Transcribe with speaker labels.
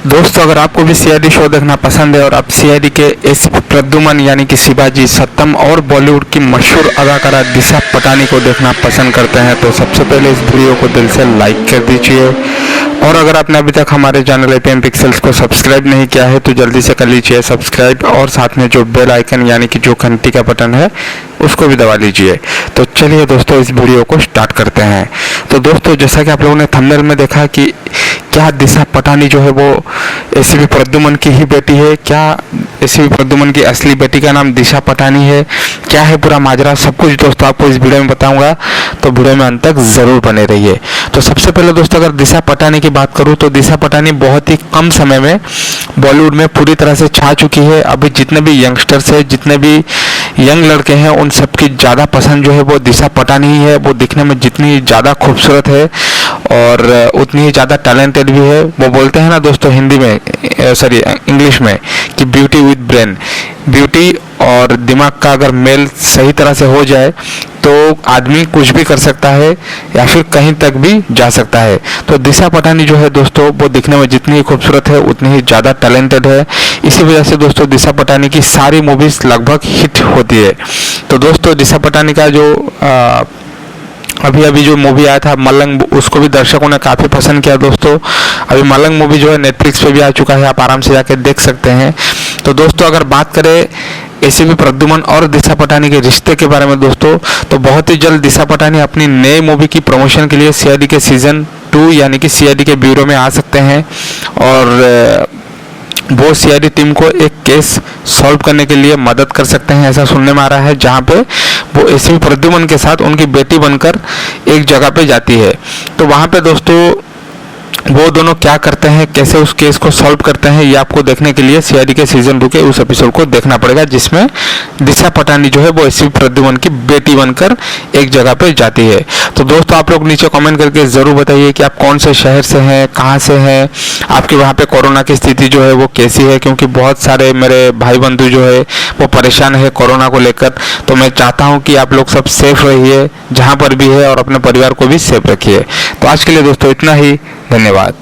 Speaker 1: दोस्तों अगर आपको भी सीआईडी शो देखना पसंद है और आप सीआईडी के इस प्रद्युमन यानी कि शिवाजी, सतम और बॉलीवुड की मशहूर अदाकारा दिशा पटानी को देखना पसंद करते हैं तो सबसे पहले इस वीडियो को दिल से लाइक कर दीजिए। और अगर आपने अभी तक हमारे चैनल एपीएम पिक्सेल्स को सब्सक्राइब नहीं किया है तो जल्दी से कर लीजिए सब्सक्राइब, और साथ में जो बेल आइकन यानी कि जो घंटी का बटन है उसको भी दबा लीजिए। तो चलिए दोस्तों इस वीडियो को स्टार्ट करते हैं। तो दोस्तों जैसा कि आप लोगों ने थंबनेल में देखा कि क्या दिशा पटानी जो है वो एसीपी प्रद्युमन की ही बेटी है, क्या एसीपी प्रद्युमन की असली बेटी का नाम दिशा पटानी है, क्या है पूरा माजरा, सब कुछ दोस्तों आपको इस वीडियो में बताऊंगा, तो वीडियो में अंत तक जरूर बने रहिए। तो सबसे पहले दोस्तों अगर दिशा पटानी की बात करूं तो दिशा पटानी बहुत ही कम समय में बॉलीवुड में पूरी तरह से छा चुकी है। अभी जितने भी यंगस्टर्स है, जितने भी यंग लड़के हैं, उन सबकी ज़्यादा पसंद जो है वो दिशा पटानी ही है। वो दिखने में जितनी ज़्यादा खूबसूरत है और उतनी ही ज़्यादा टैलेंटेड भी है। वो बोलते हैं ना दोस्तों हिंदी में, सॉरी इंग्लिश में, कि ब्यूटी विद ब्रेन, ब्यूटी और दिमाग का अगर मेल सही तरह से हो जाए तो आदमी कुछ भी कर सकता है या फिर कहीं तक भी जा सकता है। तो दिशा पटानी जो है दोस्तों वो दिखने में जितनी खूबसूरत है उतनी ही ज़्यादा टैलेंटेड है। इसी वजह से दोस्तों दिशा पटानी की सारी मूवीज़ लगभग हिट होती है। तो दोस्तों दिशा पटानी का जो अभी जो मूवी आया था मलंग, उसको भी दर्शकों ने काफ़ी पसंद किया दोस्तों। अभी मलंग मूवी जो है नेटफ्लिक्स पे भी आ चुका है, आप आराम से जाके देख सकते हैं। तो दोस्तों अगर बात करें एसीपी प्रद्युमन और दिशा पटानी के रिश्ते के बारे में दोस्तों, तो बहुत ही जल्द दिशा पटानी अपनी नई मूवी की प्रमोशन के लिए सीआईडी के सीजन 2 यानी कि सीआईडी के ब्यूरो में आ सकते हैं और वो सीआईडी टीम को एक केस सॉल्व करने के लिए मदद कर सकते हैं, ऐसा सुनने में आ रहा है, जहां पे वो एसीपी प्रद्युमन के साथ उनकी बेटी बनकर एक जगह पे जाती है। तो वहां पे दोस्तों वो दोनों क्या करते हैं, कैसे उस केस को सॉल्व करते हैं, ये आपको देखने के लिए सीआईडी के सीजन 2 के उस एपिसोड को देखना पड़ेगा, जिसमें दिशा पटानी जो है वो एसीपी प्रद्युमन की बेटी बनकर एक जगह पे जाती है। तो दोस्तों आप लोग नीचे कमेंट करके ज़रूर बताइए कि आप कौन से शहर से हैं, कहाँ से हैं, आपके वहाँ पे कोरोना की स्थिति जो है वो कैसी है, क्योंकि बहुत सारे मेरे भाई बंधु जो है वो परेशान है कोरोना को लेकर। तो मैं चाहता हूँ कि आप लोग सब सेफ रहिए जहाँ पर भी है और अपने परिवार को भी सेफ रखिए। तो आज के लिए दोस्तों इतना ही, धन्यवाद।